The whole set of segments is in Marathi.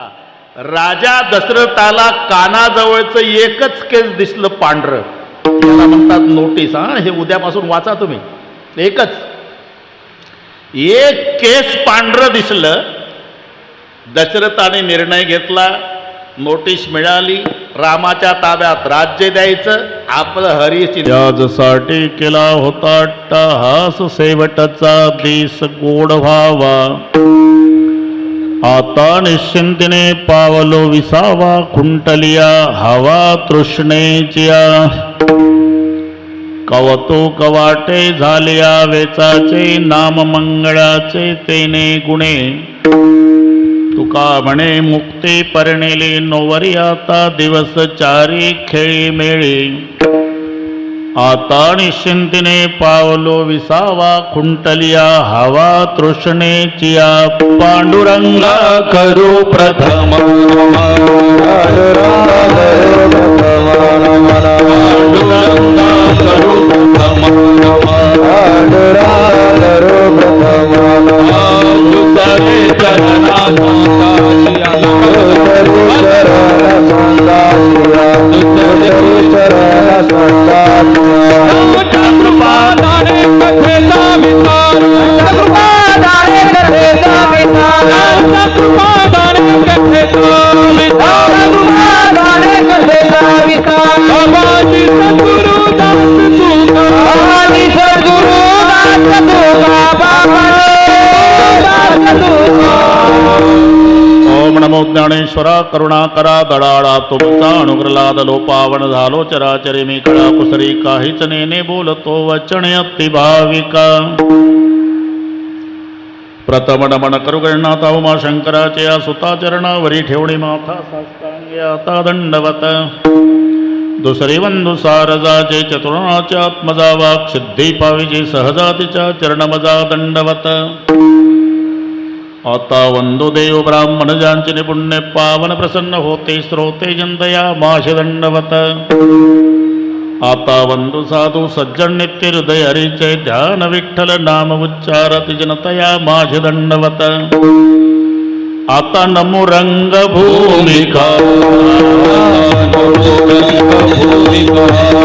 राजा दशरथाला कानाजवळचं एकच केस दिसलं पांढरं, त्याला म्हणतात नोटीस. हे उद्यापासून वाचा तुम्ही. एकच एक केस पांढरं दिसलं. दशरथाने निर्णय घेतला, नोटीस मिळाली, रामाच्या ताब्यात राज्य द्यायचं, आपलं हरीची त्यासाठी केला होता अट्टहास, शेवटचा दिस गोड व्हावा. आता निश्चिंतीने पावलो विसावा, खुंटलिया हवा तृष्णेचिया. कवतुक वाटे झालिया वेचाचे, नाम मंगळाचे तेने गुणे. तुका म्हणे मुक्ती परणेली नोवरी, आता दिवस चारी खेळी मेळी. आता निश्चिंतीने पावलो विसावा, खुंटलिया हवा तृष्णेचिया. पांडुरंगा करू प्रथम, पांडुरंगा करू प्रथम, दुसरे चरणा ओम नमो ज्ञानेश्वरा करुणाकरा दडाळा तुमचा अनुग्रलाद लोपावन झालो चराचरी मी कळा कुसरी काहीच नेने बोलतो वचन अति भाविका. प्रथम नमन करू गणनाथा उमा शंकराचे या सुता चरणावरी ठेवणी माथा साष्टांगी आता दंडवत. दुसरी वंदू सारजाचे चतुर्णाच्या आत्मजा वाक सिद्धी पाविजे सहजातीच्या चरणमजा दंडवत. आता वंदो देव ब्राह्मण ज्यांचे निपुण्य पावन प्रसन्न होते श्रोते जनतया माश दंडवत. आता वंदो साधू सज्जन नित्य हृदय हरीचे ध्यान विठ्ठल नाम उच्चारती जनतया माश दंडवत. आता नमो रंग भूमिका,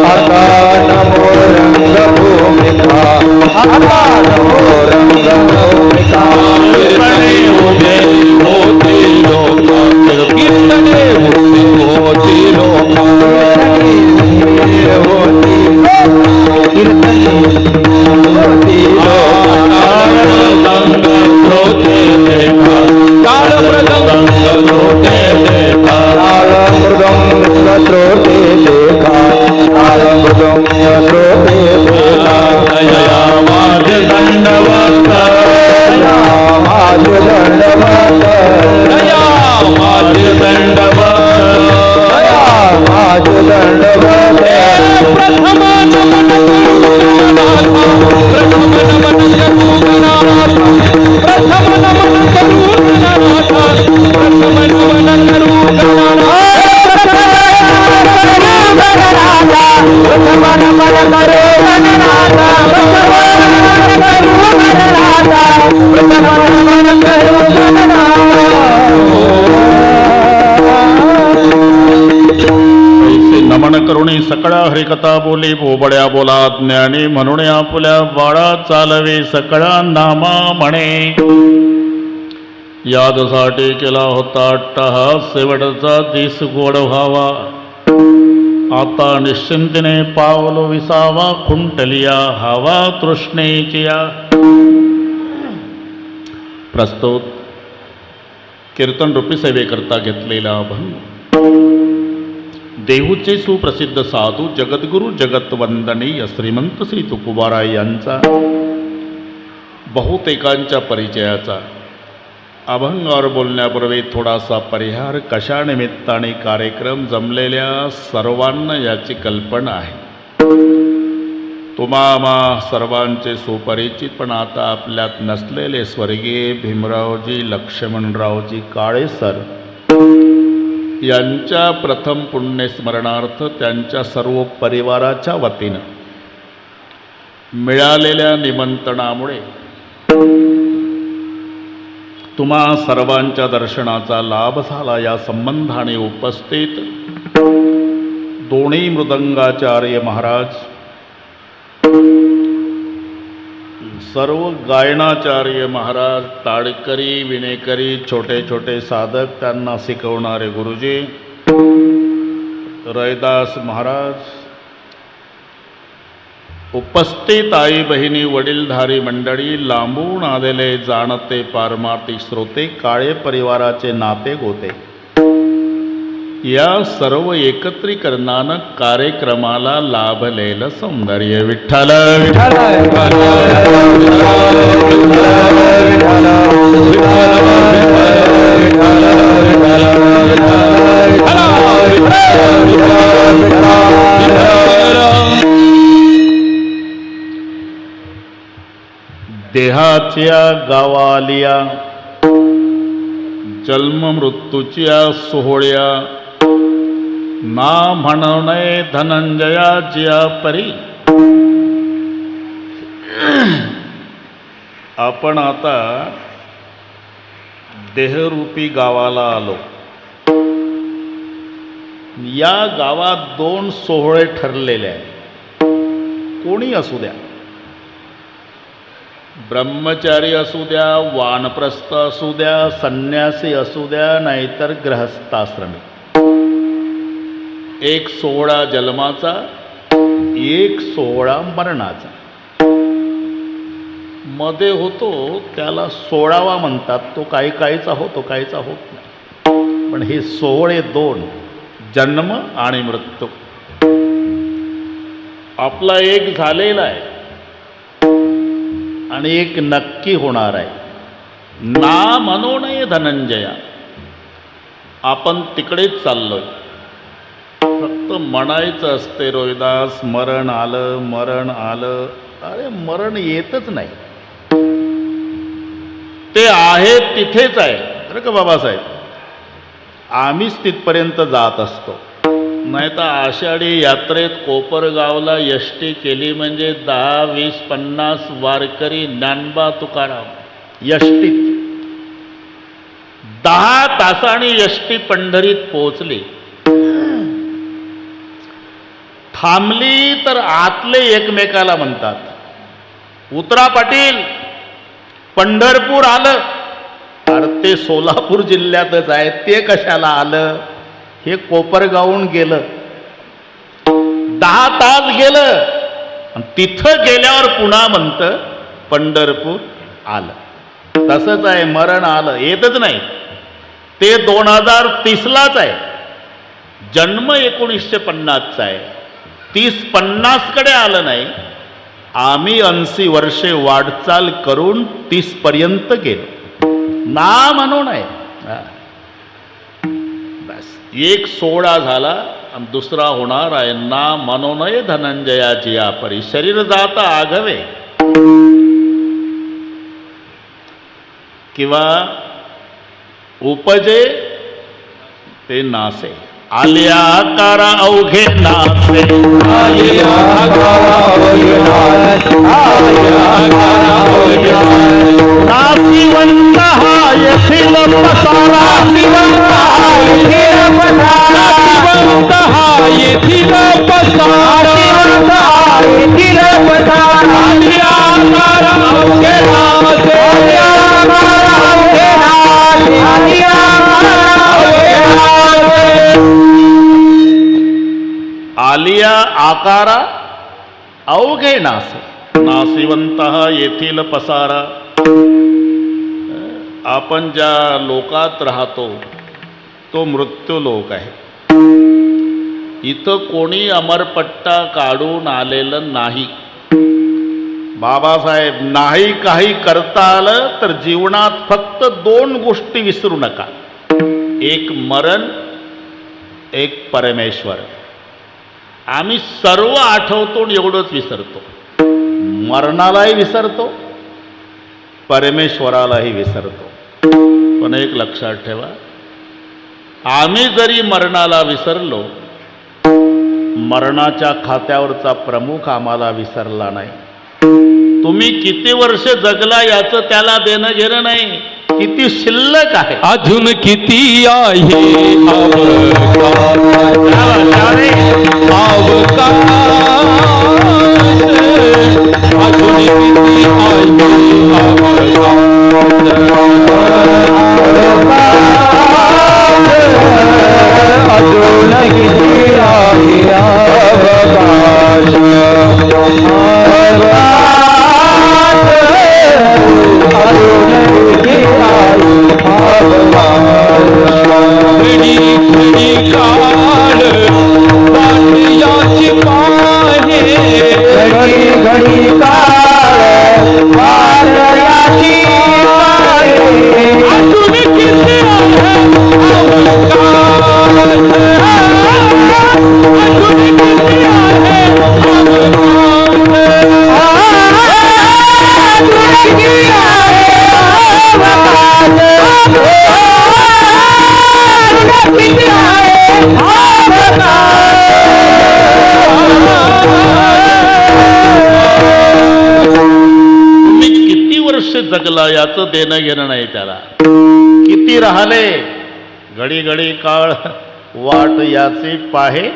आता नमो रंग भूमिका, आता नमो रंग भूमिका. उभे होती लोक, कीर्तने होती लोक, नमन करुणी सकळा हरिकथा बोली बोबड्या बोला ज्ञानी म्हणून आपुल्या बाळा चालवे सकळा नामा म्हणे. यादसाठी केला होता अट्टहास शेवटचा दिस गोड व्हावा. आता निश्चिंतीने पावलो विसावा खुंटलिया हवा तृष्णेचिया. प्रस्तुत कीर्तन रूपी सेवेकरता घेतलेला अभंग. देहूचे सुप्रसिद्ध साधू जगद्गुरु जगतवंदनीय श्रीमंत श्री तुकोबाराय यांचा बहुतेकांच्या परिचयाचा अभंगावर बोलण्यापूर्वी थोडासा परिहार. कशा निमित्ताने कार्यक्रम जमलेल्या सर्वांना याची कल्पना आहे. तुम्हा सर्वांचे सुपरिचित पण आता आपल्यात नसलेले स्वर्गीय भीमरावजी लक्ष्मणरावजी काळे सर यांच्या प्रथम पुण्यस्मरणार्थ त्यांच्या सर्व परिवाराच्या वतीनं मिळालेल्या निमंत्रणामुळे तुम्हा सर्वांच्या दर्शनाचा लाभ झाला. या संबंधाने उपस्थित दोन्ही मृदंगाचार्य महाराज, सर्व गायनाचार्य महाराज, ताडकरी, विणेकरी, छोटे छोटे साधक, त्यांना शिकवणारे गुरुजी रैदास महाराज, उपस्थित आई बहिणी, वडीलधारी मंडळी, लांबून आलेले जाणते पारमार्थिक श्रोते, काळे परिवाराचे नाते गोते, या सर्व एकत्रीकरणानं कार्यक्रमाला लाभलेलं सौंदर्य. विठ्ठल देहाच्या गावालिया जन्म मृत्यूच्या सोहळ्या, ना म्हणणे धनंजयाच्या परी. आपण आता देहरूपी गावाला आलो. या गावात 2 सोहळे ठरलेले आहेत. कोणी असू द्या, ब्रह्मचारी असू द्या, वानप्रस्थ असू द्या, संन्यासी असू द्या, नाहीतर गृहस्थाश्रमी. एक सोहळा जन्माचा, एक सोहळा मरणाचा. मध्ये होतो त्याला 16वा म्हणतात. तो काही काहीचा होतो, काहीचा होत नाही. पण हे सोहळे 2, जन्म आणि मृत्यू. आपला एक झालेला आहे आणि एक नक्की होणार आहे. ना म्हणू नये धनंजया. आपण तिकडेच चाललोय. फक्त म्हणायचं असते रोहिदास, मरण आलं, मरण आलं. अरे मरण येतच नाही, ते आहे तिथेच आहे. बरं का बाबासाहेब, आम्हीच तिथपर्यंत जात असतो. नाही तर आषाढी यात्रेत कोपरगावला यष्टी केली म्हणजे 10, 20, 50 वारकरी, ज्ञानबा तुकाराम यष्टीत. 10 तासांनी यष्टी पंढरीत पोहोचली. थांबली तर आतले एकमेकाला म्हणतात, उतरा पाटील, पंढरपूर आलं. अरे ते सोलापूर जिल्ह्यातच आहे, ते कशाला आलं? हे कोपरगावून गेलं, 10 तास गेलं, आणि तिथं गेल्यावर पुन्हा म्हणतं पंढरपूर आलं. तसंच आहे, मरण आलं, येतच नाही. ते 2030लाच आहे, जन्म 1950चा आहे. 30-50 कडे आलं नाही. आम्ही 80 वर्षे वाटचाल करून 30 पर्यंत गेलो. ना म्हणून आहे. बस एक सोहळा झाला आणि दुसरा होणार आहे. ना म्हणू नये धनंजयाची या परी. शरीर जाता आघवे किंवा उपजे ते नासे. आलिया कारा अवघे नासे, आलिया कारा अवघे नासे, आलिया कारा अवघे नासे. नासिवंत हा येथील पसारा, नासिवंत हा येथील पसारा, नासिवंत हा येथील पसारा, नासिवंत हा येथील पसारा. आलिया कारा अवघे नासे, आलिया कारा अवघे नासे, आलिया कारा अवघे नासे. आलिया आकारा अवघे नासे, नासिवंत येथील पसारा. आपण ज्या लोकात राहतो तो मृत्यू लोक आहे. इथं कोणी अमरपट्टा काढून आलेलं नाही. बाबासाहेब, नाही काही करता आलं तर जीवनात फक्त 2 गोष्टी विसरू नका. एक मरण, एक परमेश्वर. आम्ही सर्व आठवतो आणि एवढंच विसरतो. मरणालाही विसरतो, परमेश्वरालाही विसरतो. पण एक लक्षात ठेवा, आम्ही जरी मरणाला विसरलो, मरणाच्या खात्यावरचा प्रमुख आम्हाला विसरला नाही. तुम्ही किती वर्ष जगला याचं त्याला देणं घेणं नाही. किती शिल्लक आहे. अजून किती आहे अवकाश अजून किती जगला याचं देणं घेणं नाही त्याला. किती राहिले घडी घडी काळ वाट याचे पाहे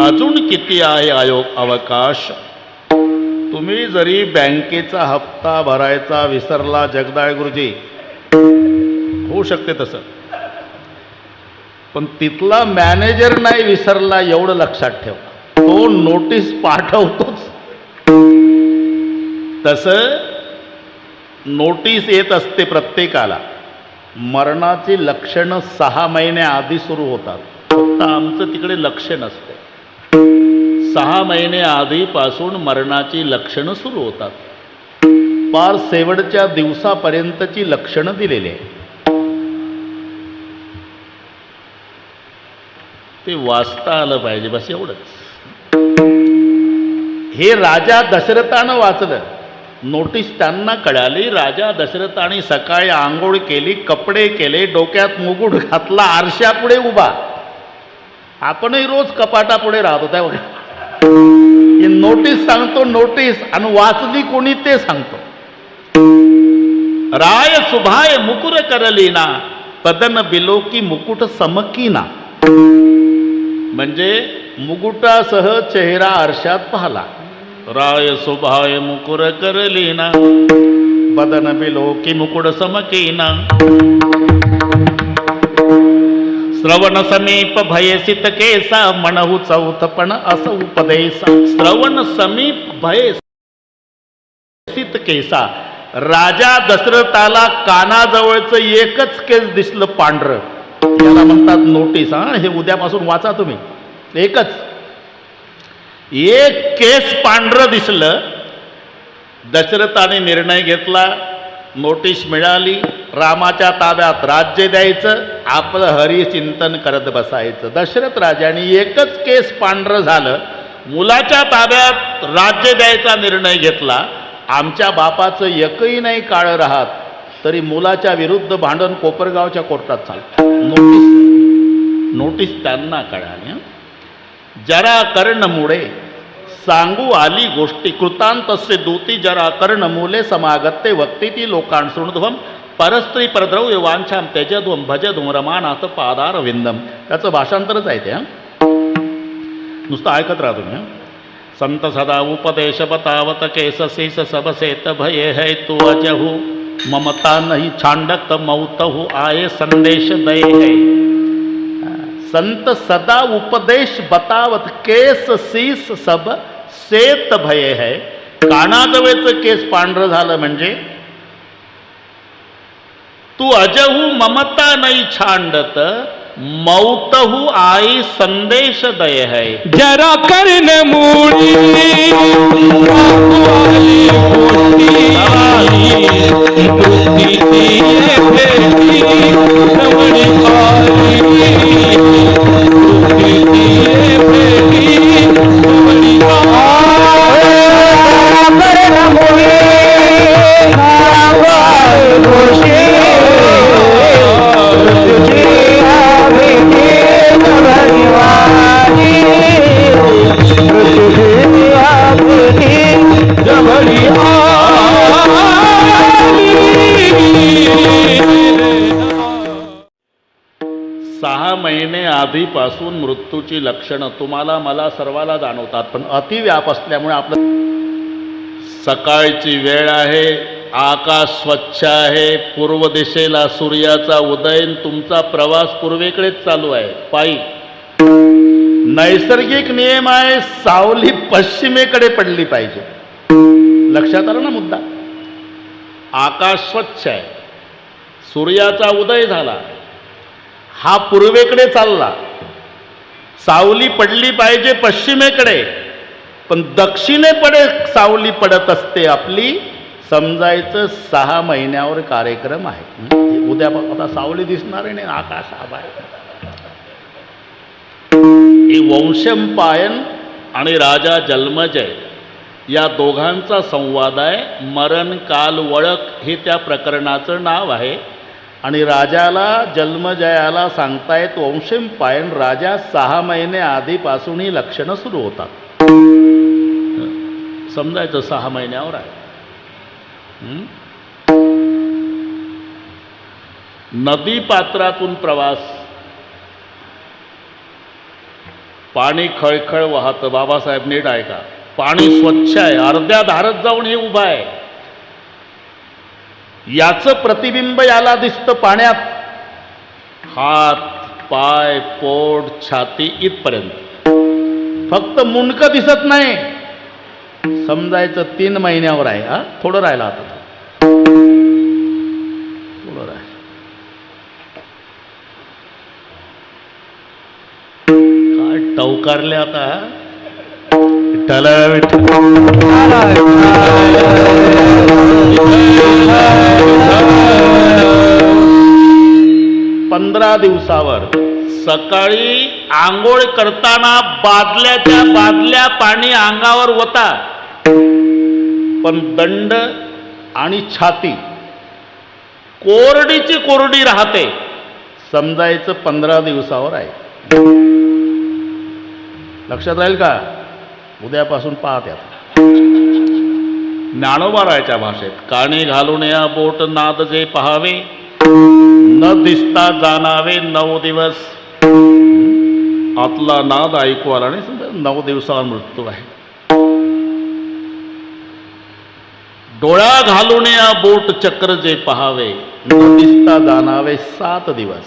अजून किती आहे अवकाश. तुम्ही जरी बँकेचा हप्ता भरायचा विसरला जगदाळ गुरुजी, होऊ शकते तसं, पण तिथला मॅनेजर नाही विसरला एवढं लक्षात ठेवा. तो नोटीस पाठवतोच. तसं नोटीस येत असते प्रत्येकाला. मरणाची लक्षणं 6 महिन्याआधी सुरू होतात. फक्त आमचं तिकडे लक्ष नसते. 6 महिने आधीपासून मरणाची लक्षणं सुरू होतात. पार शेवटच्या दिवसापर्यंतची लक्षणं दिलेली आहे. ते वाचता आलं पाहिजे, बस एवढंच. हे राजा दशरथानं वाचलं. नोटीस त्यांना कळाली. राजा दशरथाने सकाळी आंघोळ केली, कपडे केले, डोक्यात मुकुट घातला, आरशापुढे उभा. आपणही रोज कपाटापुढे राहतो त्यावेळी. ही नोटीस सांगतो, नोटीस, आणि वाचली कोणी ते सांगतो. राय सुभाय मुकुर करलीना पदन बिलोकी मुकुट समकीना. म्हणजे मुकुटासह चेहरा आरशात पाहला. राय सुभाय मुकुर करलीना बदन बिलोकी मुकुट समकीना. श्रवण समीप भयसित केसा म्हणहु चौथपण अस उपदेसा. श्रवण समीप भयसित केसा. राजा दशरथाला कानाजवळचं एकच केस दिसलं पांढरं. याला म्हणतात नोटीस. हे उद्यापासून वाचा तुम्ही. एकच एक केस पांढरं दिसलं. दशरथाने निर्णय घेतला. नोटीस मिळाली. रामाच्या ताब्यात राज्य द्यायचं, आपलं हरिचिंतन करत बसायचं. दशरथ राजाने एकच केस पांढरं झालं. मुलाच्या ताब्यात राज्य द्यायचा निर्णय घेतला. आमच्या बापाचं एकही नाही काळं राहत, तरी मुलाच्या विरुद्ध भांडण कोपरगावच्या कोर्टात चालतं. नोटीस त्यांना कळाली. जरा कर्ण मुळे सांगू आली गोष्टी कृतांतस्य दूती जरा कर्ण मूले समागत्ते वक्ती ती लोकांन शृणुध्वम परस्त्री परद्रव्य वांछाम त्यजध्वम भजध्वम रमानाथ पादार विंदम. त्याचं भाषांतरच आहे ते. नुसतं ऐकत राहा तुम्ही. संत सदा उपदेश बतावत केस शीस सब सेत भये है तू अजहू ममता नहीं छांडत मौतहू आये संदेश दय है. संत सदा उपदेश बतावत केस शीस सब सेत भय है. कानाजवळचं केस पांढरं झालं म्हणजे तू अजहू ममता नाही छांडत मौतहू आई संदेश दय है. जरा कर्ण मूळी महिने आधीपासून मृत्यूची लक्षणं तुम्हाला मला सर्वाला जाणवतात, पण अतिव्याप असल्यामुळे आपलं सकाळची वेळ आहे, आकाश स्वच्छ आहे, पूर्व दिशेला सूर्याचा उदय, तुमचा प्रवास पूर्वेकडेच चालू आहे पायी. नैसर्गिक नियम आहे, सावली पश्चिमेकडे पडली पाहिजे. लक्षात आलं ना मुद्दा? आकाश स्वच्छ आहे, सूर्याचा उदय झाला, हा पूर्वेकडे चालला, सावली पडली पाहिजे पश्चिमेकडे, पण दक्षिणेकडे सावली पडत असते आपली. समजायचं 6 महिन्यावर कार्यक्रम आहे. उद्या आता सावली दिसणार नाही, आकाश आभाळ. हे वंशंपायन आणि राजा जन्मजय या दोघांचा संवाद आहे. मरण काल वळख हे त्या प्रकरणाचं नाव आहे. आणि राजाला जन्मजयाला सांगतायत वंशंपायन राजा 6 महिने आधीपासून ही लक्षणं सुरू होतात. समजायचं 6 महिन्यावर आहे. नदी पात्रातून प्रवास, पाणी खळखळ वाहतं. बाबासाहेब नीट ऐका, पाणी स्वच्छ आहे, अर्ध्या धारत जाऊन हे उभं आहे. याचं प्रतिबिंब याला दिसतं पाण्यात. हात, पाय, पोट, छाती इथपर्यंत. फक्त मुंडकं दिसत नाही. समजायचं 3 महिन्यावर आहे. हा थोडं राहिलं, आता थोडं राहिलं. काय टवकारले आता. विठ्ठल विठ्ठल. 15 दिवसावर सकाळी आंघोळ करताना बादल्याच्या बादल्या पाणी अंगावर होतात, पण दंड आणि छाती कोरडीची कोरडी राहते. समजायचं 15 दिवसावर आहे. लक्षात राहील का? उद्यापासून पाहत यात. ज्ञानोबारायच्या भाषेत, काणी घालून या बोट नाद जे पहावे, न दिसता जाणावे 9 दिवस. आतला नाद ऐकू आला नाही, समजा 9 दिवसावर मृत्यू आहे. डोळा घालून या बोट चक्र जे पहावे, न दिसता जाणावे 7 दिवस.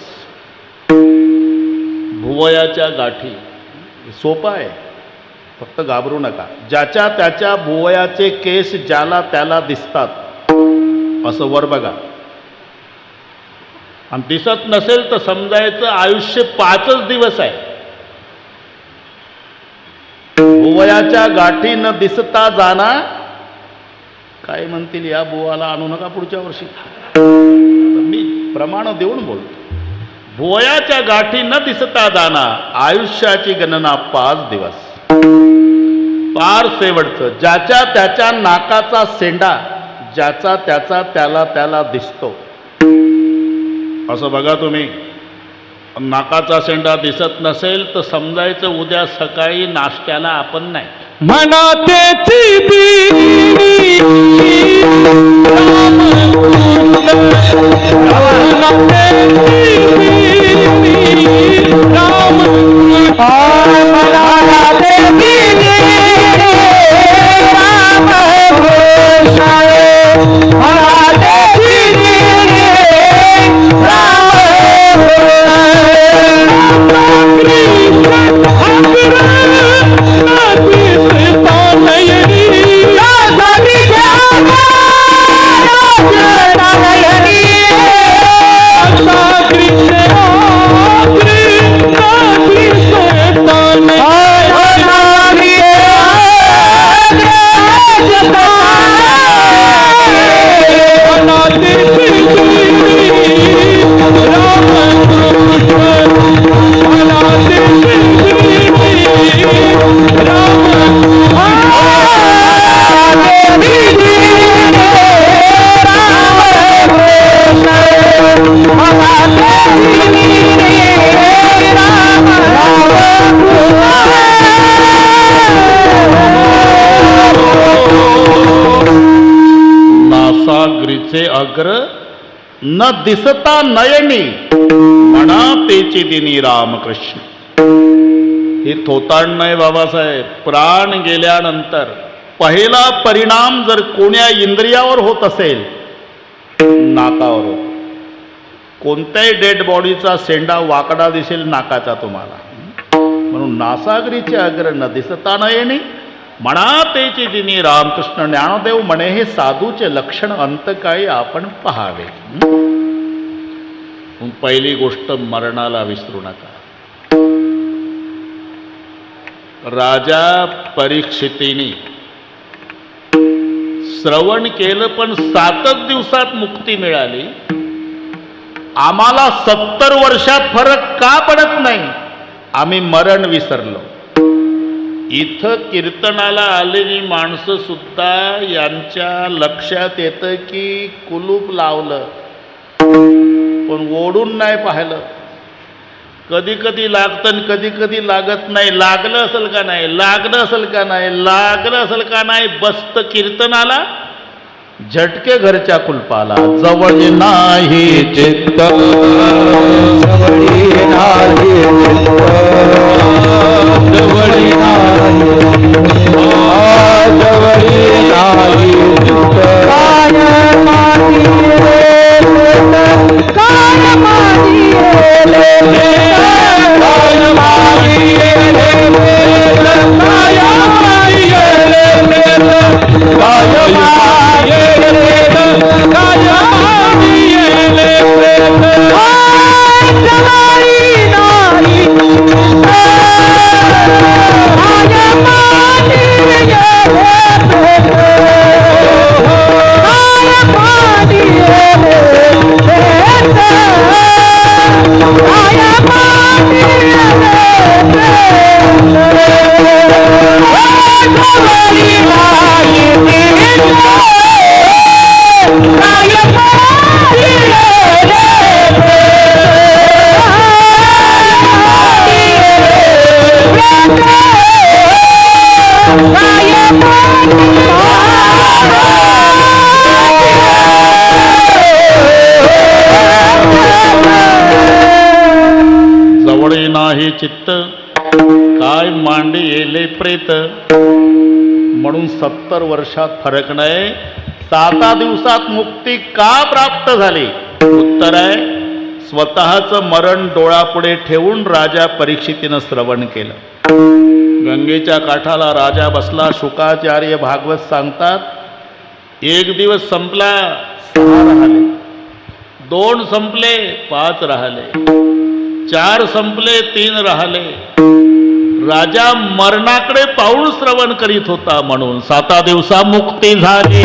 भुवयाच्या गाठी, सोपं आहे, फक्त घाबरू नका. ज्याच्या त्याच्या भुवयाचे केस ज्याला त्याला दिसतात, असं वर बघा. आणि दिसत नसेल तर समजायचं आयुष्य 5च दिवस आहे. भुवयाच्या गाठी न दिसता जाना. काय म्हणतील, या बुवाला आणू नका पुढच्या वर्षी. मी प्रमाण देऊन बोलतो. भुवयाच्या गाठी न दिसता जाना, आयुष्याची गणना 5 दिवस. पार शेवटचं, ज्याच्या त्याच्या नाकाचा सेंडा ज्याचा त्याचा त्याला त्याला दिसतो. असं बघा तुम्ही, नाकाचा शेंडा दिसत नसेल तर समजायचं उद्या सकाळी नाश्त्याला आपण नाही. मनातेची बीडी अग्र न दिसता नयनी, म्हणा तेची दिनी रामकृष्ण. हे थोतांड नाही बाबासाहेब. प्राण गेल्यानंतर पहिला परिणाम जर कोण्या इंद्रियावर होत असेल, नाकावर होत. कोणत्याही डेड बॉडीचा शेंडा वाकडा दिसेल नाकाचा तुम्हाला. म्हणून नासागरीचे अग्र न दिसता न येणे, म्हणा तेची दिनी रामकृष्ण. ज्ञानदेव म्हणे हे साधूचे लक्षण अंतकाळी आपण पहावे. पहिली गोष्ट मरणाला विसरू नका. राजा परीक्षितीने श्रवण केलं पण 7च दिवसात मुक्ती मिळाली. आम्हाला 70 वर्षात फरक का पडत नाही? आम्ही मरण विसरलो. इथं कीर्तनाला आलेली माणसं सुद्धा यांच्या लक्षात येतं की कुलूप लावलं पण ओढून नाही पाहिलं. कधी कधी लागतं आणि कधी कधी लागत नाही. लागलं असेल का नाही, लागलं असेल का नाही, लागलं असेल का नाही. बसत कीर्तनाला, झटके घरच्या कुलपाला. जवळ नाही चित्त, जवळी नाही जवळी नाही जवळी नाही काय माती काय माती नाही चित्त काय मांडी येले प्रेत. म्हणून 70 वर्षात फरक नाही. 7 दिवसात मुक्ती का प्राप्त झाली? उत्तर आहे स्वतःचं मरण डोळ्यापुढे ठेवून राजा परीक्षितीनं श्रवण केलं. गंगेच्या काठाला राजा बसला. शुकाचार्य भागवत सांगतात 1 दिवस संपला 6 राहिले, 2 संपले 5 राहिले, 4 संपले 3 राहिले. राजा मरणाकडे पाऊल श्रवण करीत होता. म्हणून 7 दिवसा मुक्ती झाली.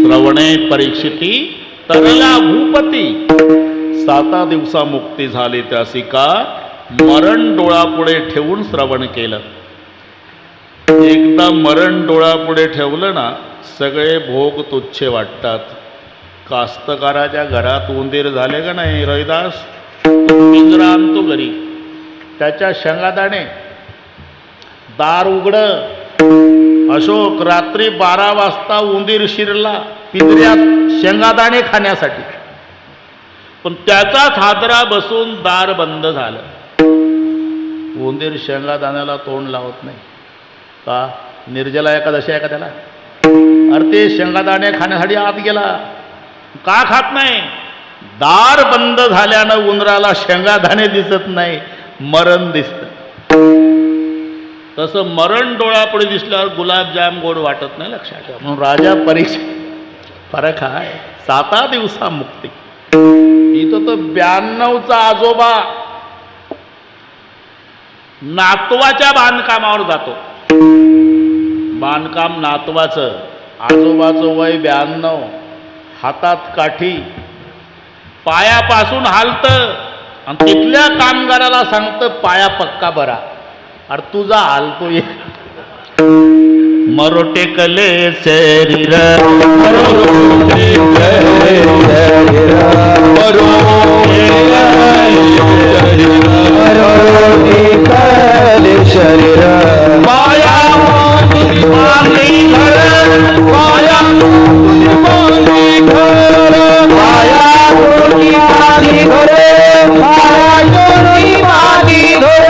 श्रवणे परीक्षिती तरला भूपती. 7 दिवसा मुक्ती झाली. त्यासी का मरण डोळापुढे ठेवून श्रवण केलं. एकदा मरण डोळापुढे ठेवलं ना सगळे भोग तुच्छ वाटतात. कास्तकाराच्या घरात उंदीर झाले का नाही रविदास, पिंजरा आणतो घरी, त्याच्या शेंगादाणे दार उघड. अशोक रात्री 12 वाजता उंदीर शिरला पिंजऱ्यात शेंगादाणे खाण्यासाठी, पण त्याचाच हादरा बसून दार बंद झालं. उंदीर शेंगादाण्याला तोंड लावत नाही का? निर्जला एकादशी आहे का त्याला? अरे ते शेंगादाणे खाण्यासाठी आत गेला. का खात नाही? दार बंद झाल्यानं उंदराला शेंगादाणे दिसत नाही, मरण दिसतं. तसं मरण डोळापुढे दिसल्यावर गुलाबजाम गोड वाटत नाही, लक्षात ठेवा. म्हणून राजा परीक्षा फरक आहे. 7 दिवसा मुक्ती. इथं तो 92चा आजोबा नातवाच्या बांधकामावर जातो. बांधकाम नातवाचं, आजोबाचं वय 92, हातात काठी, पायापासून हालतं आणि तिथल्या कामगाराला सांगतं पाया पक्का बरा. अरे तुझा हालतो ये. मरोटे कले शरीर शरीर पाया माती घर, पाया माती घर, पाया माती घर, पाया माती घर, पाया माती घर,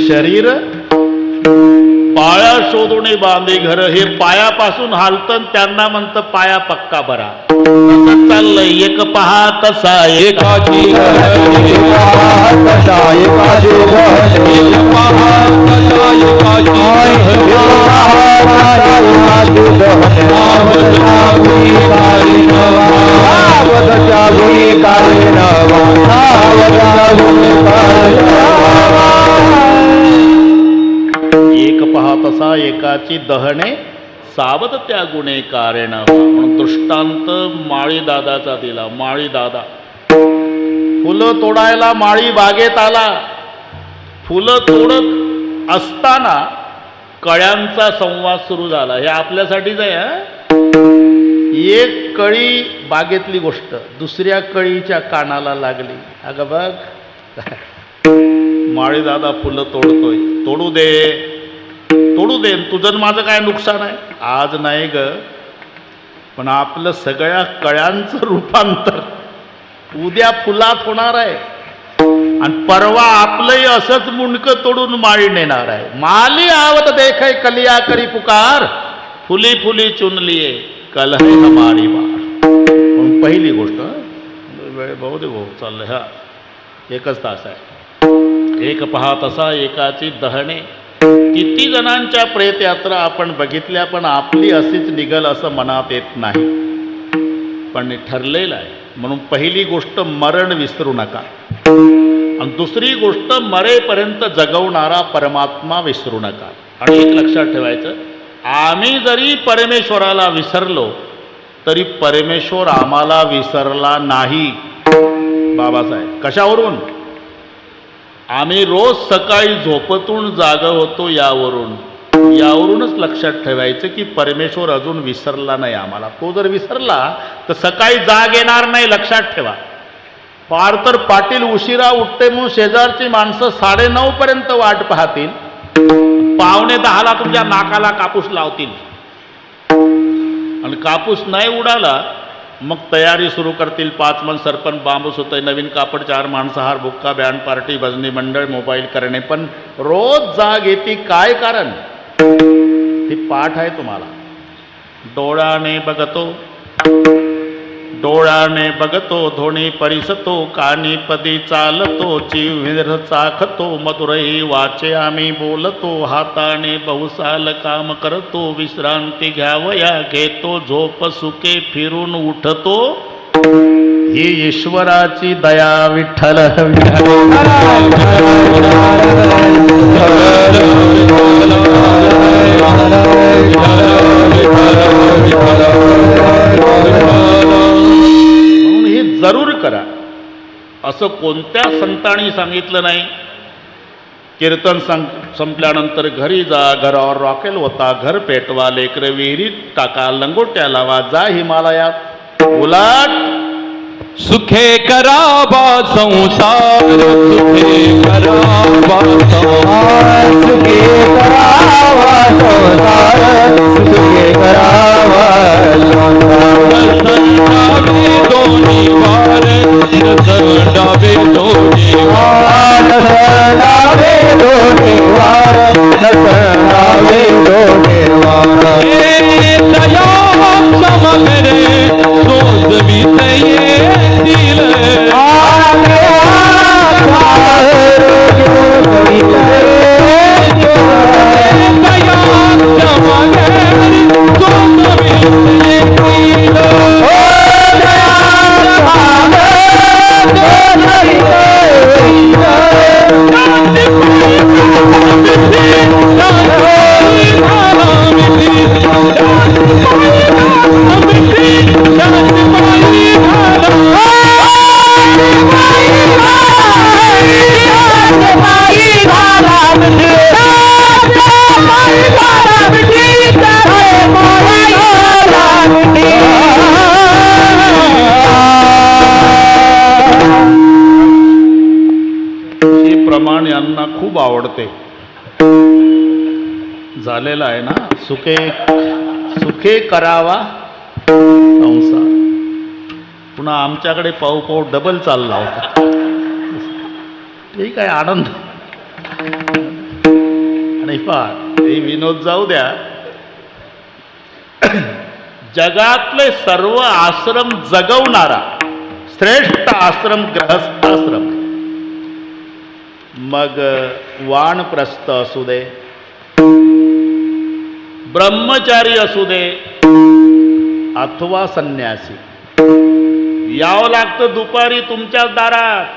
शरीर पाया शोधून बांधे घर. हे पायापासून हालतं, त्यांना म्हणतं पाया पक्का बरा. तसं चाललंय. एक पहा तसा एकाची एक पहा तसा एकाची दहणे सावध त्या गुणे कारण. म्हणून दृष्टांत माळी दादाचा दिला. माळी दादा फुलं तोडायला माळी बागेत आला. फुलं तोडत असताना कळ्यांचा संवाद सुरू झाला. हे आपल्यासाठीच आहे. एक कळी बागेतली गोष्ट दुसऱ्या कळीच्या कानाला लागली. अगं बघ माळी दादा फुलं तोडतोय. तोडू दे तोडू दे, तुझं माझं काय नुकसान आहे. आज नाही ग, पण आपलं सगळ्या कळ्यांचं रूपांतर उद्या फुलात होणार आहे. आणि परवा आपलंही असंच मुंडकं तोडून माळी नेणार आहे. माली आवत देखै कलिया करी पुकार, फुली फुली चुनलिये कल है हमारी बार. पण पहिली गोष्ट वेळ भाऊ दे भाऊ चाललंय. हा एकच तास आहे. एक पहा तसा एकाची दहणे. किती जणांच्या प्रेतयात्रा आपण बघितल्या, पण आपली अशीच निघल असं मनात येत नाही. पण ठरलेलं आहे. म्हणून पहिली गोष्ट मरण विसरू नका. आणि दुसरी गोष्ट मरेपर्यंत जगवणारा परमात्मा विसरू नका. आणि एक लक्षात ठेवायचं, आम्ही जरी परमेश्वराला विसरलो तरी परमेश्वर आम्हाला विसरला नाही. बाबासाहेब कशावरून? आम्ही रोज सकाळी झोपेतून जागा होतो यावरूनच लक्षात ठेवायचं की परमेश्वर अजून विसरला नाही आम्हाला. तो जर विसरला तर सकाळी जाग येणार नाही. लक्षात ठेवा. फार तर पाटील उशिरा उठते म्हणून शेजारची माणसं 9:30 पर्यंत वाट पाहतील. 9:45ला तुमच्या नाकाला कापूस लावतील. आणि कापूस नाही उडाला मग तयारी सुरू करतील. 5 मन सरपंच, बांबूस होतंय, नवीन कापड, 4 मांसाहार, बुक्का, बँड पार्टी, भजनी मंडळ, मोबाईल करणे. पण रोज जाग येते. काय कारण? ती पाठ आहे तुम्हाला. डोळ्याने बघतो धोणी परिसतो, कानी पदी चालतो, चिविर चाखतो, मधुरही वाचे आम्ही बोलतो, हाताने बहुसाल काम करतो, विश्रांती घ्यावया घेतो, झोप सुके फिरून उठतो, ही ईश्वराची दया विठ्ठल. जरूर करा. असं कोणत्या संतांनी सांगितलं नाही. कीर्तन संपल्यानंतर घरी जा, घरावर रॉकेल होता, घर पेटवा, लेकर विहिरीत टाका, लंगोट्या लावा, जा हिमालयात. उलट सुखे करावा संसार सुखे करावा संसार सुखे करावा संसार सुखे करावा संसार संडावे दोन्ही वार संडावे दोन्ही वार संडावे दोन्ही वार संडावे दोन्ही वार दया समगरे सोजवीत येतील आगे दया समगरे सोजवीत येतील प्रमाण यांना खूप आवडते. झालेला आहे ना, सुखे सुखे करावा संसार. पुन्हा आमच्याकडे पाहू पाहू डबल चालला होता. ठीक आहे, आनंद. आणि हे विनोद जाऊ द्या. जगातले सर्व आश्रम जगवणारा श्रेष्ठ आश्रम ग्रहस्थाश्रम. मग वानप्रस्थ असू दे, ब्रह्मचारी असू दे, अथवा संन्यासी, यावं लागतं दुपारी तुमच्याच दारात.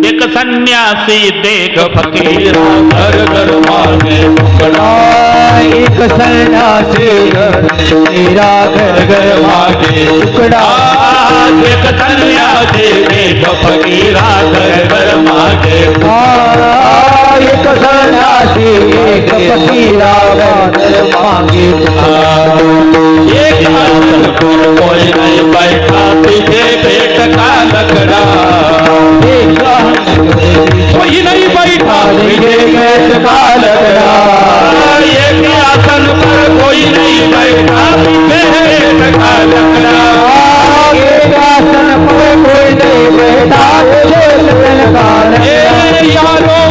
देख संन्यासी देख फकीरा घर घर मागे तुकडा. एक संन्यासी तेरा घर घर मागे तुकडा. देख संन्यासी देख फकीरा घर घर मागे. एक संन्यासी एक फकीरा घर मागे एक आसन पर कोई नहीं बैठा पीछे पेट का लकड़ा. कोई नहीं बैठा पीछे पेट का लकड़ा. एक आसन पर कोई नहीं बैठा पीछे पेट का लकड़ा. एक आसन पर कोई नहीं बैठा पीछे पेट का लकड़ा. यारों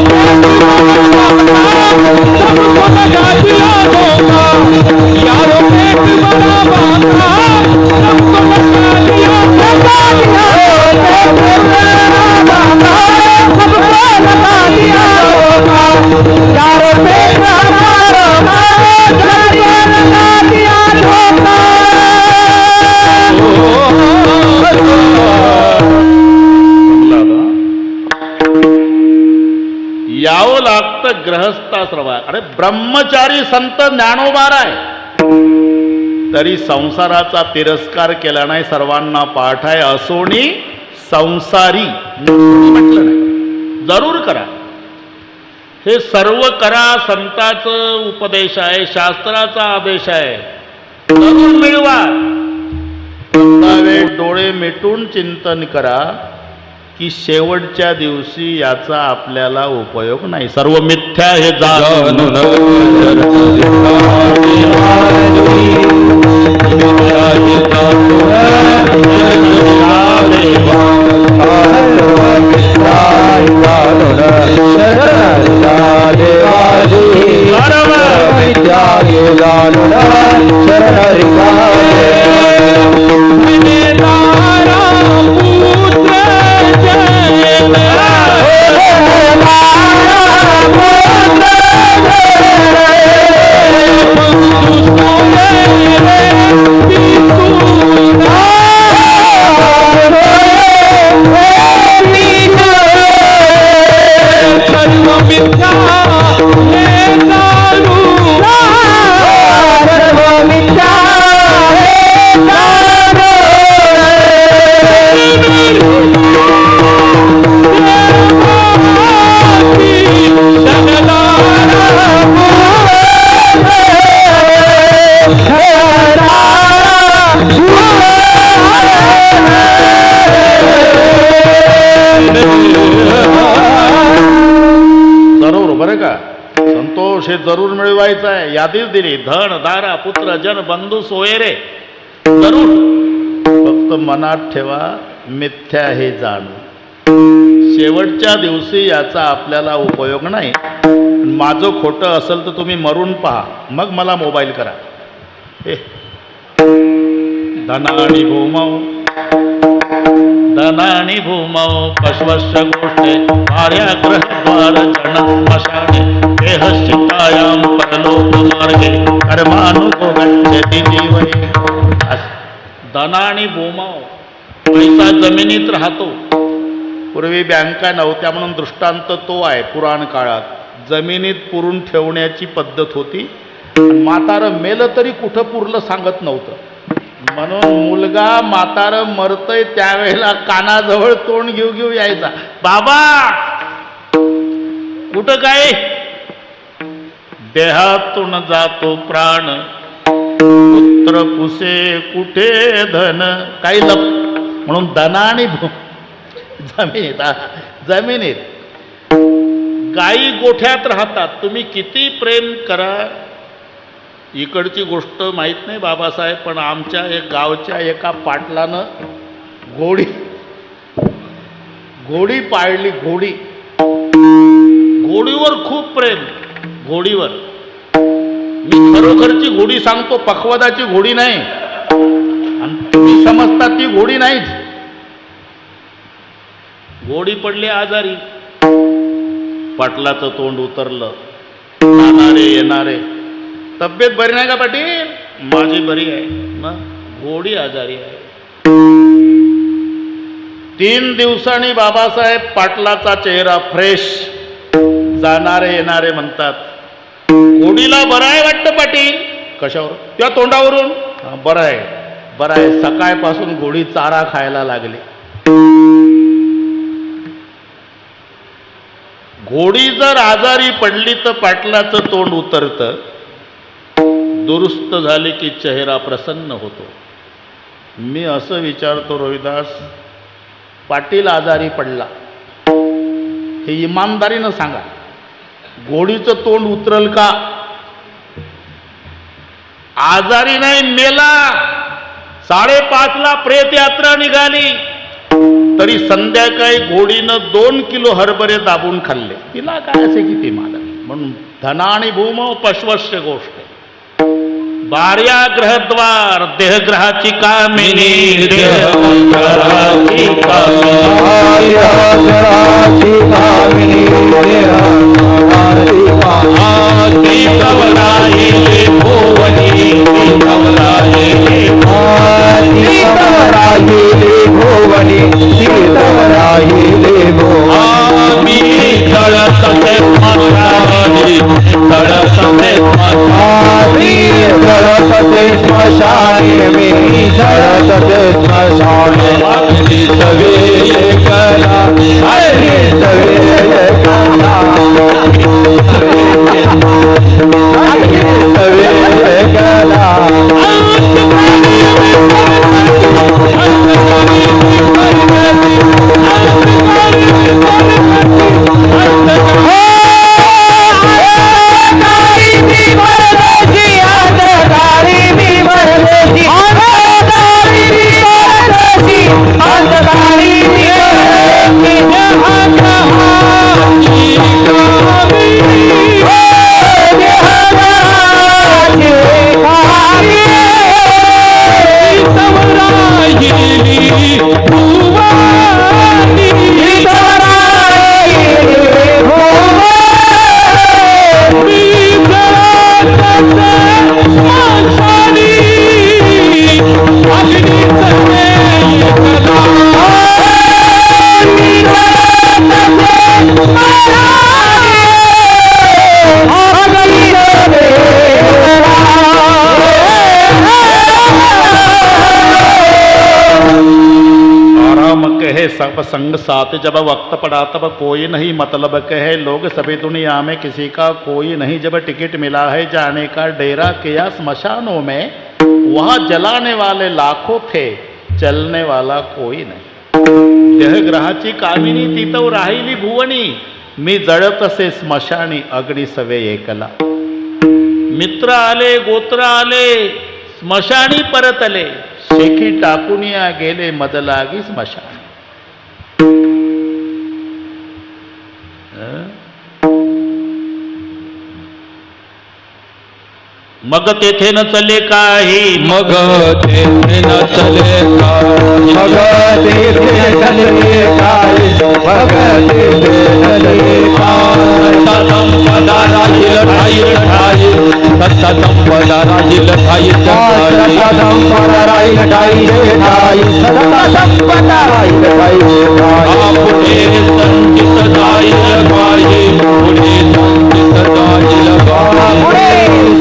सबको लगा दिया धोखा. यारों पेट बड़ा बांधा सबको लगा दिया धोखा. यावं लागतं ग्रहस्थाश्रमात. अरे ब्रह्मचारी संत ज्ञानोबा आहे, तरी संसाराचा तिरस्कार केला नाही. सर्वांना पाठ आहे असोनी संसारी म्हटलं नाही. जरूर करा, हे सर्व करा. संताचं उपदेश आहे, शास्त्राचा आदेश आहे. जरूर मिळवा. वेळ डोळे मिटून चिंतन करा की शेवटच्या दिवशी याचा आपल्याला उपयोग नाही. सर्व मिथ्या हे जाणून जरूर मिळवायचा आहे. यादीच दिली, धन दारा पुत्र जन बंधू सोयरे जरूर. फक्त मनात ठेवा, मिथ्या हे जाणू. शेवटच्या दिवशी याचा आपल्याला उपयोग नाही. माझं खोटं असेल तर तुम्ही मरून पहा, मग मला मोबाईल करा. हे धनानी भूमौ धनानी भूमौ पश्वश्च गोष्टे भार्या ग्रहद्वार जन स्मशाने देहश्चितायां परलोक मार्गे कर्मानुगो गच्छति जीवने. धनानी भूमौ, पैसा जमिनीत राहतो. पूर्वी बँका नव्हत्या म्हणून दृष्टांत तो आहे. पुराण काळात जमिनीत पुरून ठेवण्याची पद्धत होती. म्हातारं मेलं तरी कुठं पुरलं सांगत नव्हतं. म्हणून मुलगा म्हातारं मरतय त्यावेळेला कानाजवळ तोंड घेऊ घेऊ यायचा, बाबा कुठं काय. देहातून जातो प्राण, पुत्र पुसे कुठे धन. काही लप म्हणून धनानी जमिनीत जमिनीत गायी गोठ्यात राहतात. तुम्ही किती प्रेम करा. इकडची गोष्ट माहीत नाही बाबासाहेब, पण आमच्या एक गावच्या एका पाटलानं घोडी पाळली. घोडीवर खूप प्रेम. घोडीवर मी खरोखरची घोडी सांगतो, पखवादाची घोडी नाही. आणि तुम्ही समजता ती घोडी नाहीच. घोडी पडली आजारी. पाटलाचं तोंड उतरलं. जाणारे येणारे, तब्येत बरी नाही का पाटील? माझी बरी आहे. मग घोडी आजारी आहे. 3 दिवसांनी बाबासाहेब पाटलाचा चेहरा फ्रेश. जाणारे येणारे म्हणतात, घोडीला बरं आहे वाटतं पाटील. कशावर? त्या तोंडावरून. बरं आहे बरं आहे. सकाळपासून घोडी चारा खायला लागली. घोडी जर आजारी पडली तर पाटलाचं तोंड उतरतं. दुरुस्त झाली की चेहरा प्रसन्न होतो. मी असं विचारतो रोहिदास, पाटील आजारी पडला, हे इमानदारीनं सांगा, घोडीचं तोंड उतरल का? आजारी नाही, मेला. 5:30ला प्रेत यात्रा निघाली, तरी संध्याकाळी घोडीनं 2 किलो हरभरे दाबून खाल्ले. तिला काय असे किती मालक. म्हणून धनानी भूमौ पश्वस्य गोष्ट. भार्या ग्रहद्वार देहग्रहाची कामिनी. देहग्रहाची कामिनी. स्मशाने में जड़ते स्मशाने सवेरे कला सवेरे कला सवेरे कला सब संग साथ जब वक्त पड़ा तब कोई नहीं मतलब कहे. लोग सभी दुनिया में किसी का कोई नहीं. जब टिकट मिला है जाने का डेरा किया स्मशानों में. वहाँ जलाने वाले लाखों थे, चलने वाला कोई नहीं. देहग्रहाची कामिनी तिथं राहिली भुवनी. मी जळत असे स्मशानी अग्नी सवे एकला. मित्र आले, गोत्र आले, स्मशानी परतले, शेकी टाकूनिया गेले मदलागी स्मशान. मग तेथे न चले काही, मग तेथे न चले काही, मग तेथे चले काही, मग तेथे चले काही. संपदा राहील ठाई ठाई, सत्ता संपदा राहील ठाई ठाई, संपदा राहील ठाई ठाई, सत्ता संपदा राहील ठाई ठाई. पुढे संचित जाईल काही, पुढे संचित जाईल काही, पुढे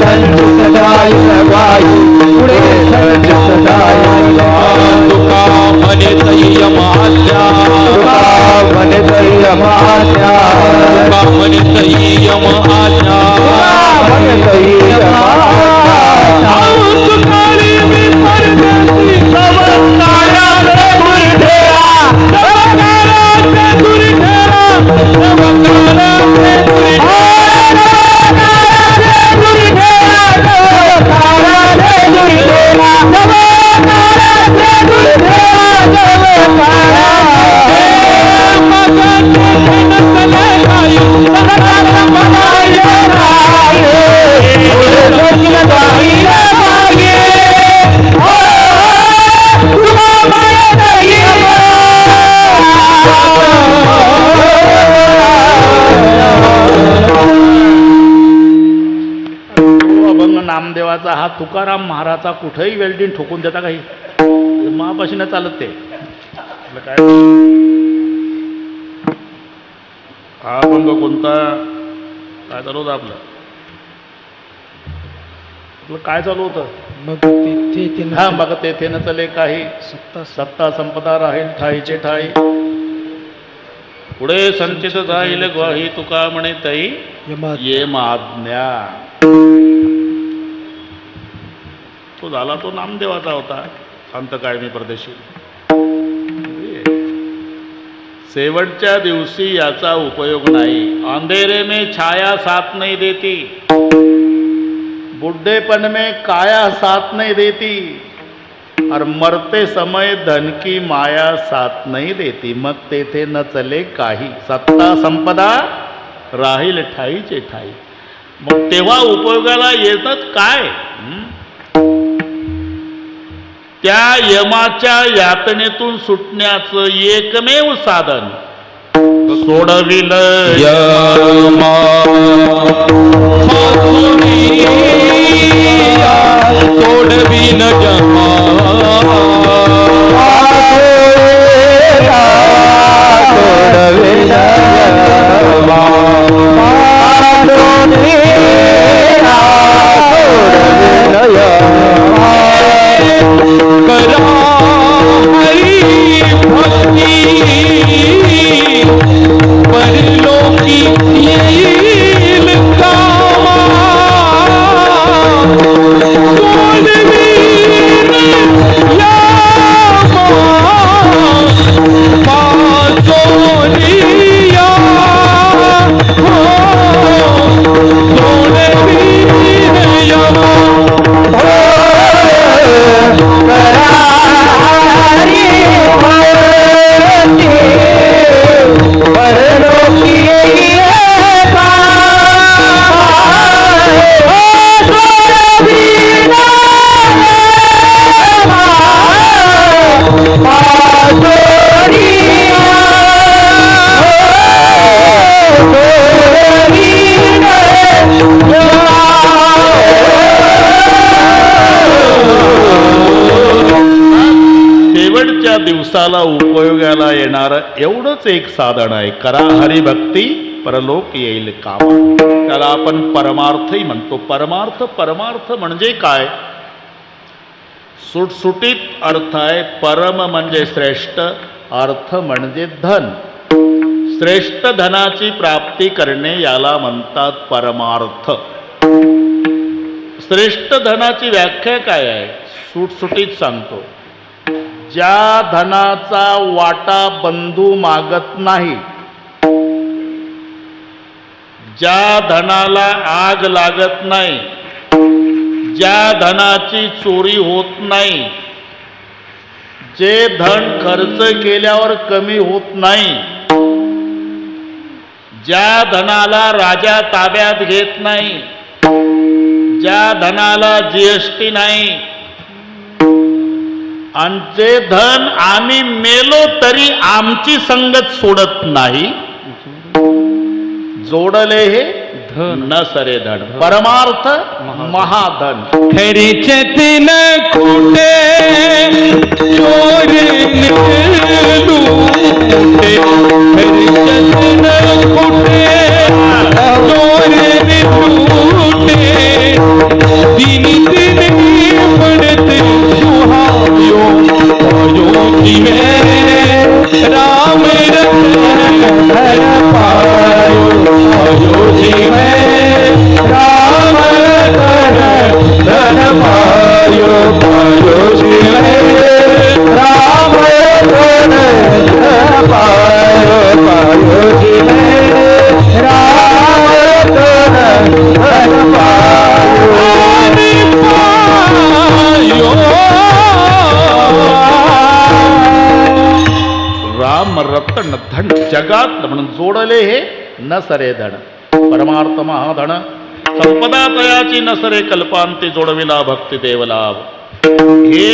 संचित जाईल काही, पुढे संचित जाईल काही. तुका म्हणे संयमाच्या, तुका म्हणे संयमाच्या, तुका म्हणे संयमाच्या, म्हणे संयमाच्या. तुकाली मी परदेशी नमस्काराने दूर ठेवा, नमस्काराने दूर ठेवा, नमस्काराने दूर ठेवा. नामदेवाचा हा तुकाराम महाराजचा कुठेही वेल्डिंग ठोकून देता काही, महापाशी न चालत ते. काय हा अभंग कोणता, काय चालू होतं आपलं काय चालू होतं? हा मग तेथे न चले काही, सत्ता संपदा राहील ठाईचे ठाई, पुढे संचित जाईल ग्वाही, तुका म्हणे तई ये माज्ञा. तो झाला तो नामदेवाचा होता, अंतकाळी परदेशी. शेवटच्या दिवशी याचा उपयोग नाही. अंधेरे में छाया साथ नहीं देती, बुढ़ेपन में काया साथ नहीं देती, और मरते समय धन की माया साथ नहीं देती. मग तेथे न चले काही, सत्ता संपदा राहील ठाईचे ठाई. मग तेव्हा उपयोगाला येतात काय? त्या यमाच्या यातनेतून सुटण्याचं एकमेव साधन सोडविल यमा, सोडविल यमा, सोडविल करा हरी भक्ती, परलोकी येईल कामा. सोडवीन यामा, पाचोनिया, सोडवीन यामा. शेवटच्या दिवसाला उपयोगाला येणार एवढंच एक साधन आहे. करा हरिभक्ती परलोक येईल काम. त्याला आपण परमार्थही म्हणतो. परमार्थ, परमार्थ म्हणजे काय? सुटसुटीत अर्थ आहे. परम म्हणजे श्रेष्ठ, अर्थ म्हणजे धन. श्रेष्ठ धनाची प्राप्ती करणे याला म्हणतात परमार्थ. श्रेष्ठ धनाची व्याख्या काय आहे? सुटसुटीत सांगतो. ज्या धनाचा वाटा बंधू मागत नाही, ज्या धनाला आग लागत नाही, ज्या धनाची चोरी होत नाही, जे धन खर्च केल्यावर कमी होत नाही, ज्या धनाला राजा ताब्यात घेत नाही, ज्या धनाला जीएसटी नाही, आणि जे धन आम्ही मेलो तरी आमची संगत सोडत नाही, जोडले हे धन न सरे धन, परमार्थ महाधन. खरीचे तीन कुटे चोरी लूटे, खरीचे तीन कुटे चोरी लूटे, दिनी दिनी पड़ते सुहायो अयोध्या में राम रतन धन पायो, अयोध्या में राम रतन धन पायो, अयोध्या में राम रतन धन पायो, अयोध्या में राम रतन धन पायो. राम रतन धन जगात म्हणून जोडले हे न सरे धन, परमार्थ महाधन. संपदा तयाची न सरे कल्पांती, जोडविला भक्ती देवलाभ. हे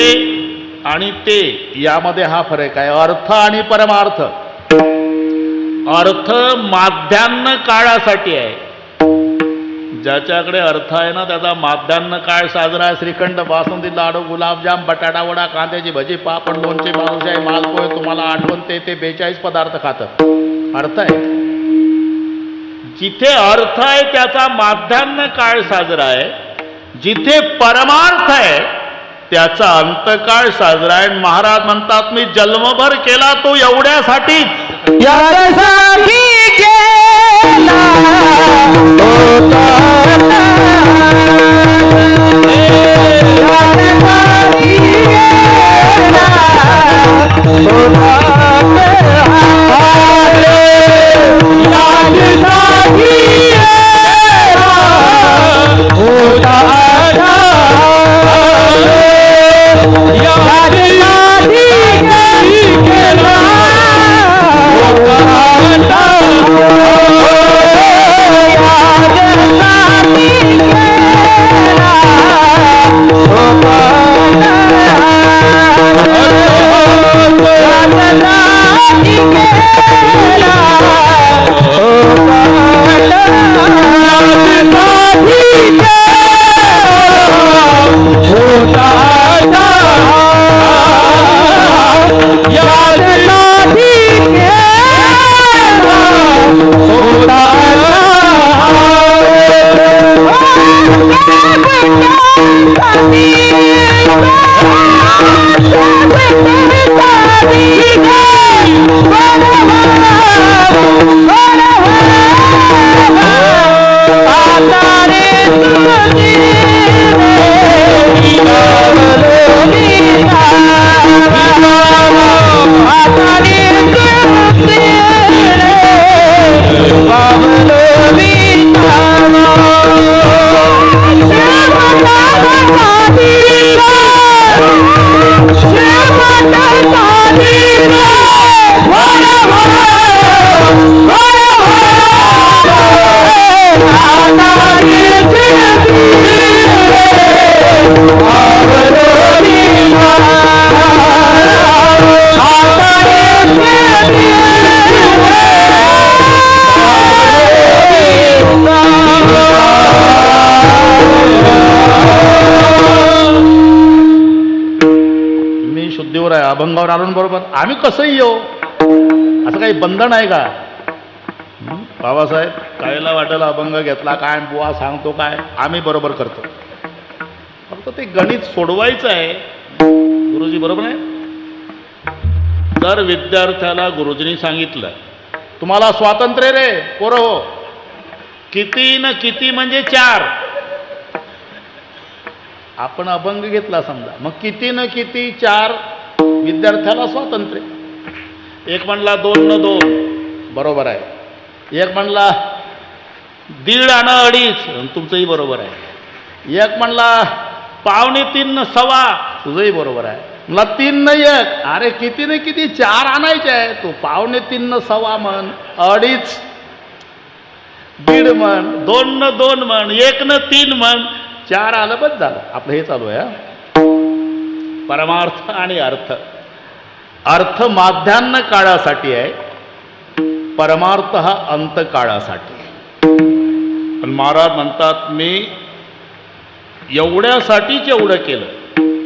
आणि ते यामध्ये हा फरक आहे, अर्थ आणि परमार्थ. अर्थ माध्यान्ह काळासाठी आहे, ज्याच्याकडे अर्थ आहे ना त्याचा माध्यान्ह काळ साजरा आहे. श्रीखंड, बासुंदी, लाडू, गुलाबजाम, बटाटा वडा, कांद्याची भजी, पापड, लोणचे, बालुशाही, मालपोहे, तुम्हाला आठवण ते 42 पदार्थ खातं. अर्थ आहे. जिथे अर्थ आहे त्याचा माध्यान्ह काळ साजरा आहे, जिथे परमार्थ आहे त्याचा अंतकाळ साजरा आहे. महाराज म्हणतात मी जन्मभर केला तो एवढ्यासाठीच, यासाठी केला होता, यासाठी केला होता, अभंगावर आलो बरोबर आम्ही कसंही येऊ, असं काही बंधन आहे का? बाबासाहेब कायला वाटेल अभंग घेतला काय, बुवा सांगतो काय, आम्ही बरोबर करतो. फक्त ते गणित सोडवायचं आहे. गुरुजी बरोबर आहे. जर विद्यार्थ्याला गुरुजींनी सांगितलं तुम्हाला स्वातंत्र्य रे पोरं हो, किती न किती म्हणजे 4, आपण अभंग घेतला समजा, मग किती न किती 4 विद्यार्थ्याला स्वातंत्र्य. एक म्हणला 2 न 2 बरोबर आहे, एक म्हणला 1.5 आणि 2.5 तुमचंही बरोबर आहे, एक म्हणला 3:15 न 1:15. तुझंही बरोबर आहे. मला 3 न 1. अरे किती न किती 4 आणायचे आहे. तू 3:15 न 1:15 म्हण, 2:30, 1:30 म्हण, 2 न 2 म्हण, 1 न 3 म्हण, 4 आलं बस झालं. आपलं हे चालू आहे हा. परमार्थ आणि अर्थ. अर्थ माध्यान्ह काळासाठी आहे, परमार्थ हा अंत काळासाठी आहे. पण महाराज म्हणतात मी एवढ्यासाठीच एवढं केलं.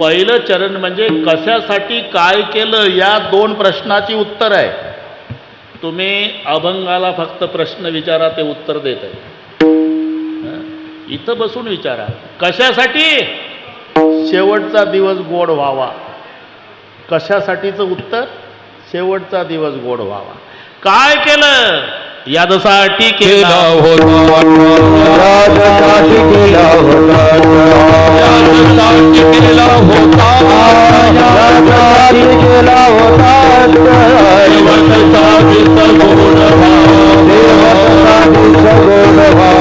पहिलं चरण म्हणजे कशासाठी काय केलं या 2 प्रश्नाची उत्तर आहे. तुम्ही अभंगाला फक्त प्रश्न विचारा, ते उत्तर देत आहे. इथं बसून विचारा कशासाठी. शेवटचा दिवस गोड व्हावा. कशासाठीचं उत्तर, शेवटचा दिवस गोड व्हावा. काय केलं, यादसाठी केला होता, यादसाठी केला होता, यादसाठी केला होता, यादसाठी केला होता, देवतासाठी सगुण भाव, देवतासाठी सगुण भाव,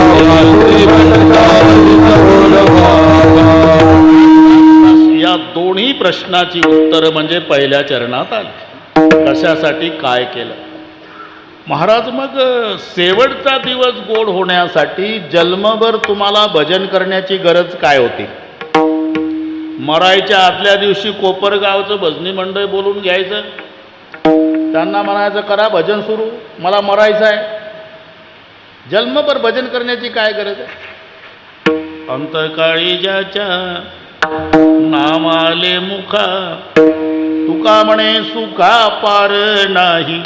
देवतासाठी सगुण भाव. या दोन्ही प्रश्नाची उत्तर म्हणजे पहिल्या चरणात आली. कशासाठी काय केलं. महाराज मग शेवटचा दिवस गोड होण्यासाठी जन्मभर तुम्हाला भजन करण्याची गरज काय होती. मरायच्या आदल्या दिवशी कोपरगावचं भजनी मंडळ बोलून घ्यायचं, त्यांना म्हणायचं करा भजन सुरू, मला मरायचं आहे. जन्मभर भजन करण्याची काय गरज आहे. अंतकाळी ज्याच्या नाम आले मुखा, तुका म्हणे सुखा पार नाही.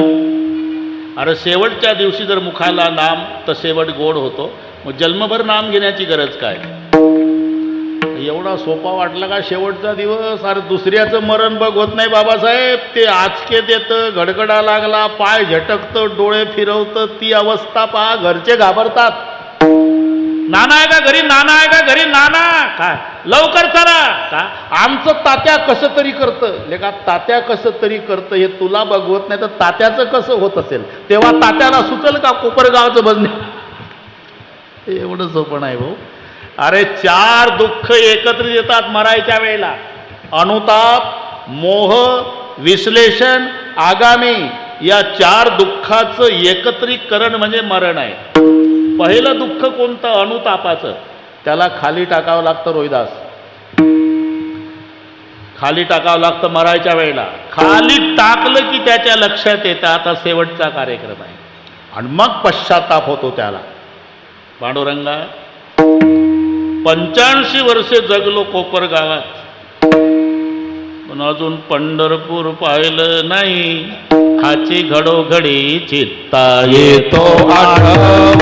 अरे शेवटच्या दिवशी जर मुखाला नाम तर शेवट गोड होतो. मग जन्मभर नाम घेण्याची गरज काय. एवढा सोपा वाटला का शेवटचा दिवस. अरे दुसऱ्याचं मरण बघ होत नाही बाबासाहेब. ते आचकेत येतं, गडगडा लागला, पाय झटकतं, डोळे फिरवतं, ती अवस्था पहा. घरचे घाबरतात. नाना आहे का घरी, नाना आहे का घरी, नाना काय लवकर चला. का आमचं तात्या कसं तरी करतं. लेका तात्या कसं तरी करतं हे तुला बघवत नाही तर तात्याचं कसं होत असेल. तेव्हा तात्याला सुचल का कोपरगावचं भजने. एवढं सोपं नाही भाऊ. अरे 4 दुःख एकत्रित येतात मरायच्या वेळेला. अनुताप, मोह, विश्लेषण, आगामी या 4 दुःखाचं एकत्रीकरण म्हणजे मरण आहे. पहिलं दुःख कोणतं, अनुतापाचं. त्याला खाली टाकावं लागतं रोहिदास. खाली टाकावं लागतं मरायच्या वेळेला. खाली टाकलं की त्याच्या लक्षात येतं आता शेवटचा कार्यक्रम आहे आणि मग पश्चाताप होतो त्याला. पांडुरंगा 85 वर्षे जगलो कोपर गावात, पण अजून पंढरपूर पाहिलं नाही. हाची घडोघडी चित्ता येतो आठव,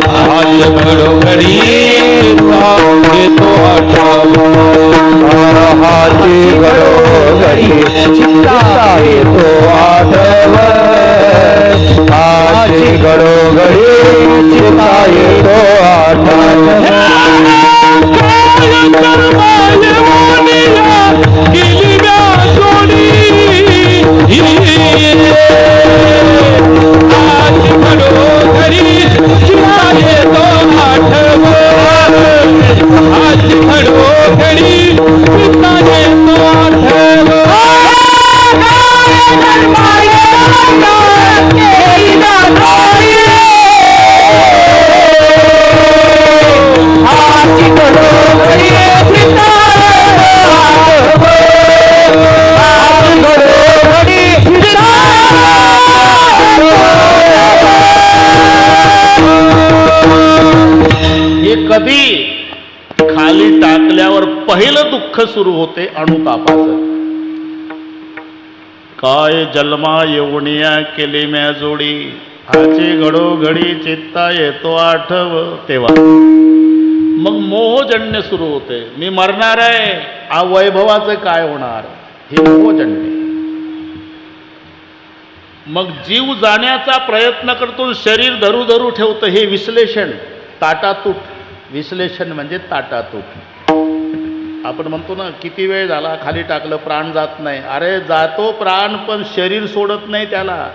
आज घडोघडी येतो आठव, हाची घडोघडी चित्ता येतो आठव, हाची घडोघडी चित्ता येतो आठव. आज घडोघडी चित्ता येतो आठव, आज घडोघडी चित्ता येतो आठव. कधी खाली टाकल्यावर पहिलं दुःख सुरू होते अनुतापाचं. काय जन्मा येऊनिया केली म्या जोडी, हाची घडोघडी चित्ता येतो आठव. तेव्हा मग मोहजन्य सुरू होते. मी मरणार आहे, आ वैभवाचं काय होणार, हे मोहजन्य. मग जीव जाण्याचा प्रयत्न करतो, शरीर धरू धरू ठेवतं. हे विश्लेषण, ताटातूट. विश्लेषण म्हणजे ताटातूट. आपण म्हणतो ना किती वेळ झाला खाली टाकलं प्राण जात नाही. अरे जातो प्राण पण शरीर सोडत नाही त्याला.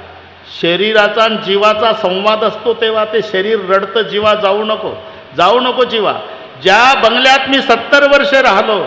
शरीराचा आणि जीवाचा संवाद असतो तेव्हा ते शरीर रडतं, जीवा जाऊ नको, जाऊ नको जीवा. ज्या बंगल्यात मी 70 वर्ष राहिलो